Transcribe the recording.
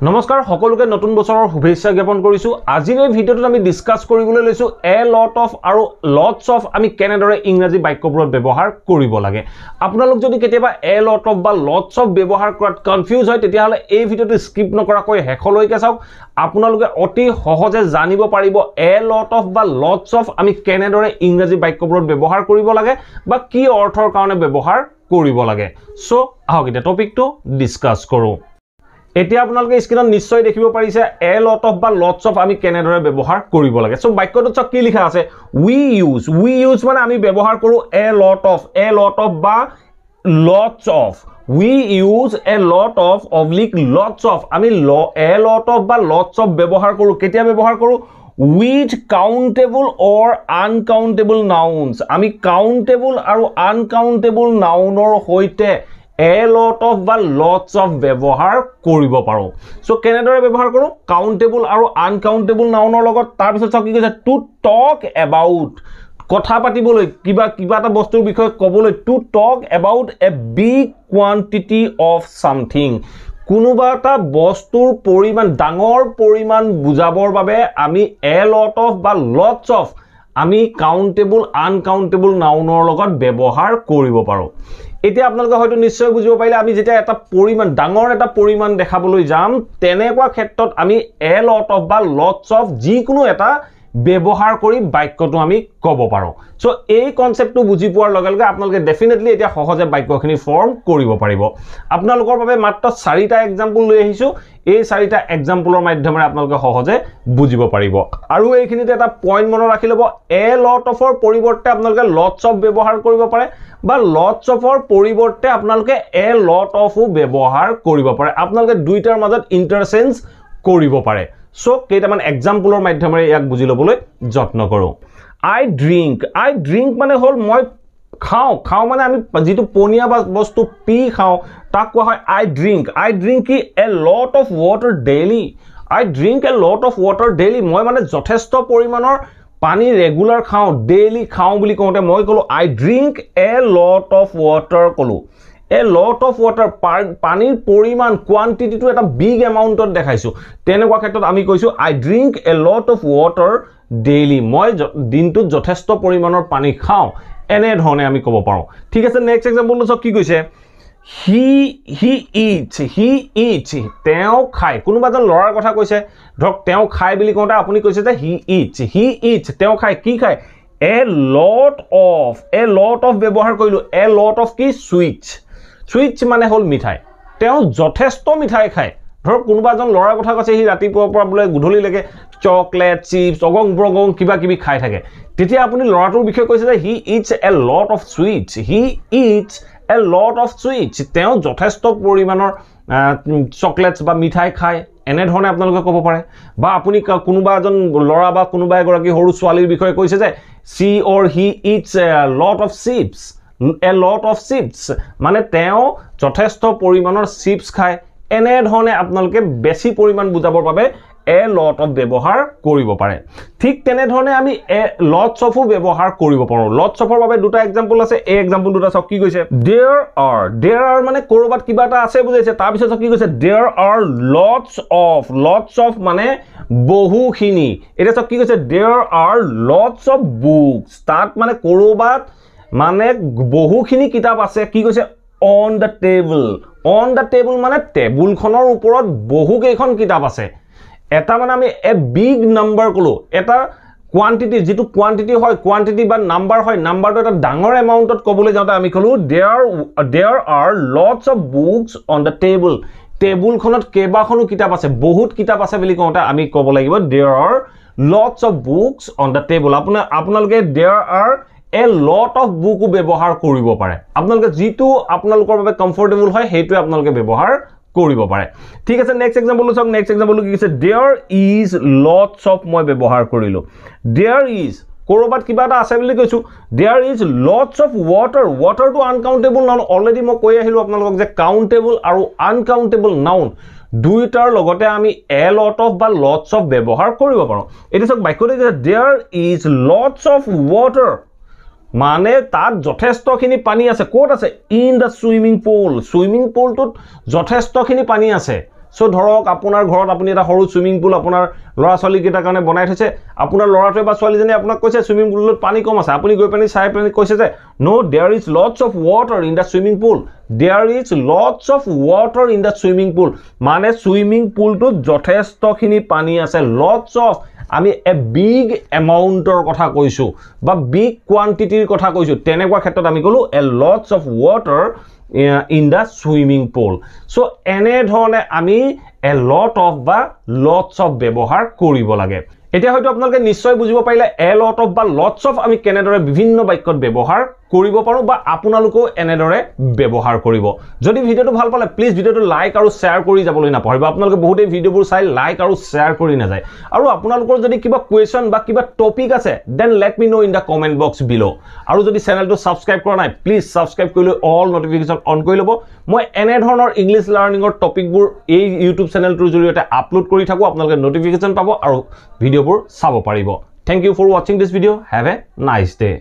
নমস্কাৰ সকলোকে নতুন বছৰৰ শুভেচ্ছা জ্ঞাপন কৰিছো আজিৰ এই ভিডিঅ'টোত আমি ডিসকাস কৰিবলৈ লৈছো এ লট অফ আৰু লটস অফ আমি কেনেদৰে ইংৰাজী বাক্যবোৰত ব্যৱহাৰ কৰিব লাগে আপোনালোক যদি কেতিয়াবা এ লট অফ বা লটস অফ ব্যৱহাৰ কৰাত কনফিউজ হয় তেতিয়া হলে এই ভিডিঅ'টো স্কিপ নকৰাকৈ হেখলৈকে চাওক আপোনালোকে অতি সহজে জানিব পাৰিব এ লট অফ বা লটস অফ আমি কেনেদৰে ইংৰাজী বাক্যবোৰত ব্যৱহাৰ কৰিব লাগে বা কি অৰ্থৰ কাৰণে ব্যৱহাৰ কৰিব লাগে সো আহক এতিয়া টপিকটো ডিসকাস কৰো এতিয়া আপোনালোকে স্ক্ৰিনত নিশ্চয় দেখিব পাৰিছে এ লট অফ বা লটস অফ আমি কেনেদৰে ব্যৱহাৰ কৰিব লাগে সো বাক্যটোত কি লিখা আছে উই ইউজ মানে আমি ব্যৱহাৰ কৰো এ লট অফ বা lots of we use a lot of oblique lots of আমি এ লট অফ বা লটস অফ ব্যৱহাৰ কৰো কেতিয়া ব্যৱহাৰ কৰো with countable or uncountable nouns আমি কাউন্টেবল আৰু আনকাউন্টেবল নাউনৰ হৈতে এ লট অফ বা লটস অফ ব্যৱহাৰ কৰিব পাৰো সো কেনেদৰে ব্যৱহাৰ কৰো কাউন্টেবল আৰু আনকাউন্টেবল নাউনৰ লগত তাৰ পিছত কি কৈছে টু টক এবাউট কথা পাতিবলৈ কিবা এটা বস্তুৰ বিষয়ে ক'বলৈ to talk about a big quantity of something কোনোবা এটা বস্তুৰ পৰিমাণ ডাঙৰ পৰিমাণ বুজাবৰ বাবে আমি এ লট অফ বা লটস অফ আমি কাউন্টেবল আনকাউন্টেবল নাউনৰ লগত ব্যৱহাৰ কৰিব পাৰো এতিয়া আপোনালোকে হয়তো নিশ্চয় বুজিব পাৰিলে আমি যেতিয়া এটা পৰিমাণ ডাঙৰ এটা পৰিমাণ দেখাবলৈ যাম তেনেকুৱা ক্ষেত্ৰত আমি এ লট অফ বা লটস অফ যিকোনো এটা ব্যৱহাৰ কৰি বাক্যটো আমি ক'ব পাৰো সো এই কনসেপ্টটো বুজি পোৱাৰ লগে লগে আপোনালোকে ডেফিনেটলি এতিয়া সহজে বাক্যখিনি ফৰ্ম কৰিব পাৰিব আপোনালোকৰ বাবে মাত্ৰ 4টা এক্সাম্পল লৈ আহিছো এই 4টা এক্সাম্পলৰ মাধ্যমেৰে আপোনালোকে সহজে বুজিব পাৰিব আৰু এইখিনিতে এটা পইণ্ট মনত ৰাখি ল'ব এ লট অফৰ পৰিৱৰ্তে আপোনালোকে লটস অফ ব্যৱহাৰ কৰিব পাৰে বা লটস অফৰ পৰিৱৰ্তে আপোনালোকে এ লট অফও ব্যৱহাৰ কৰিব পাৰে আপোনালোকে দুইটাৰ মাজত ইন্টাৰচেঞ্জ কৰিব পাৰে সো কেইটামান এক্সাম্পলৰ মাধ্যমেৰে ইয়াক বুজি ল'বলৈ যত্ন কৰো আই ড্ৰিংক মানে হল মই খাও মানে আমি যেটো পনিয়া বস্তু পি খাও তাক কোৱা হয় আই ড্ৰিংক কি a lot of water daily I drink a lot of water daily মই মানে যথেষ্ট পৰিমাণৰ পানী ৰেগুলাৰ খাও ডেইলি খাও বুলি কওঁতে মই কলো I drink a lot of water কলো এ লট অফ ওয়াটাৰ পানীৰ পৰিমাণ কোৱান্টিটিটো এটা বিগ এমাউন্টত দেখাইছো তেনেকুৱা ক্ষেত্ৰত আমি কৈছো I drink a lot of water daily মই দিনটোত যথেষ্ট পৰিমাণৰ পানী খাও এনে ধৰণে আমি ক'ব পাৰো ঠিক আছে নেক্সট এক্সাম্পলটো চাওক কি কৈছে হি ইটস তেওঁ খায় কোনোবা এজন লৰাৰ কথা কৈছে ধৰক তেওঁ খায় বুলি কওঁতে আপুনি কৈছে যে হি ইটস তেওঁ খায় কি খায় এ লট অফ ব্যৱহাৰ কৰিলো এ লট অফ কি সুইটস মানে হল মিঠাই তেওঁ যথেষ্ট মিঠাই খায় ধৰক কোনোবা এজন লৰাৰ কথা কৈছে হি ৰাতিপুৱাৰ পৰা বোলে গধূলিলৈকে চকলেট চিপছ অগং ব্ৰগং কিবা কিবি খাই থাকে তেতিয়া আপুনি লৰাটোৰ বিষয়ে কৈছে যে হি it's a lot of sweets তেওঁ যথেষ্ট পৰিমাণৰ চকলেটছ বা মিঠাই খায় এনে ধৰণে আপোনালোকে ক'ব পাৰে বা আপুনি কোনোবা এজন লৰা বা কোনোবা এগৰাকী সৰু ছোৱালীৰ বিষয়ে কৈছে যে she or he it's a lot of chips মানে তেওঁ যথেষ্ট পৰিমাণৰ চিপছ খায় এনে ধৰণে আপোনালোকে বেছি পৰিমাণ বুজাবৰ বাবে এ লট অফ ব্যৱহাৰ কৰিব পাৰে ঠিক তেনে ধৰণে আমি এ লটস অফো ব্যৱহাৰ কৰিব পাৰো লটস অফৰ বাবে দুটা এক্সাম্পল আছে এই এক্সাম্পল দুটা চাওক কি কৈছে দেয়াৰ আৰ মানে কৰবাত কিবা এটা আছে বুজাইছে তাৰ পিছত কি কৈছে দেয়াৰ আৰ লটস অফ মানে বহুখিনি এটা চাওক কি কৈছে there are lots of books তাত মানে কৰবাত মানে বহুখিনি কিতাপ আছে কি কৈছে অন দা টেবল মানে টেবুলখনৰ ওপৰত বহু কেইখন কিতাপ আছে এটা মানে আমি এ বিগ নাম্বাৰ কলো এটা কোৱান্টিটি যেটো কোৱান্টিটি হয় কোৱান্টিটি বা নাম্বাৰ হয় নাম্বাৰটো এটা ডাঙৰ এমাউন্টত ক'বলৈ যাওঁতে আমি কলো there are lots of books on the টেবুলখনত কেইবাখনো কিতাপ আছে বহুত কিতাপ আছে বুলি কওঁতে আমি ক'ব লাগিব there are lots of books on the table আপোনালোকে there are a lot of বুকো ব্যৱহাৰ কৰিব পাৰে আপোনালোকে যেটো আপোনালোকৰ বাবে কমফৰ্টেবল হয় হেইটো আপোনালোকে ব্যৱহাৰ কৰিব পাৰে ঠিক আছে নেক্সট এক্সাম্পলটো চাওক নেক্সট এক্সাম্পলটো কি কৈছে দেয়াৰ ইজ লটস অফ মই ব্যৱহাৰ কৰিলো দেয়াৰ ইজ কৰবাত কিবা এটা আছে বুলি কৈছো দেয়াৰ ইজ লটস অফ ওয়াটাৰটো আনকাউন্টেবল নাউন অলৰেডি মই কৈ আহিলো আপোনালোকক যে কাউন্টেবল আৰু আনকাউন্টেবল নাউন দুইটাৰ লগতে আমি এ লট অফ বা লটস অফ ব্যৱহাৰ কৰিব পাৰো এটা চাওক বাক্যটো কৈছে there is lots of water মানে তাত যথেষ্টখিনি পানী আছে কোত আছে ইন দা সুইমিং পুলটোত যথেষ্টখিনি পানী আছে সো ধৰক আপোনাৰ ঘৰত আপুনি এটা সৰু সুইমিং পুল আপোনাৰ ল'ৰা ছোৱালী কেইটাৰ কাৰণে বনাই থৈছে আপোনাৰ ল'ৰাটোৱে বা ছোৱালীজনীয়ে আপোনাক কৈছে সুইমিং পুলত পানী কম আছে আপুনি গৈ পানি চাই পানি কৈছে যে no there is lots of water in the swimming pool there is lots of water in the swimming pool মানে সুইমিং পুলটোত যথেষ্টখিনি পানী আছে লটছ অফ আমি এ বিগ এমাউণ্টৰ কথা কৈছোঁ বা বিগ কোৱান্টিটিৰ কথা কৈছোঁ তেনেকুৱা ক্ষেত্ৰত আমি ক'লো a lots of water in the swimming pool so ene dhorone ami a lot of ba lots of ব্যবহাৰ কৰিব লাগে এতিয়া হয়তো আপোনালোকে নিশ্চয় বুজিব পাৰিলে a lot of বা lots of আমি কেনেদৰে বিভিন্ন বাক্যত ব্যৱহাৰ কৰিব পাৰো বা আপোনালোকেও এনেদৰে ব্যৱহাৰ কৰিব যদি ভিডিওটো ভাল পালে প্লিজ ভিডিওটো লাইক আৰু শেয়াৰ কৰি যাবলৈ নাপাহৰিব আপোনালোকে বহুতে ভিডিওবোৰ চাই লাইক আৰু শেয়াৰ কৰি না যায় আৰু আপোনালোকৰ যদি কিবা কোৱেশ্চন বা কিবা টপিক আছে then let me know in the comment box below আৰু যদি চেনেলটো সাবস্ক্ৰাইব কৰা নাই প্লিজ সাবস্ক্ৰাইব কৰি লৈ অল নটিফিকেশন অন কৰি লব মই এনে ধৰণৰ ইংলিশ লাৰ্নিংৰ টপিকবোৰ এই ইউটিউব চেনেলটোৰ জৰিয়তে আপলোড কৰি থাকো আপোনালোকে নটিফিকেশন পাব আৰু ভিডিওবোৰ চাব পাৰিব thank you for watching this video have a nice day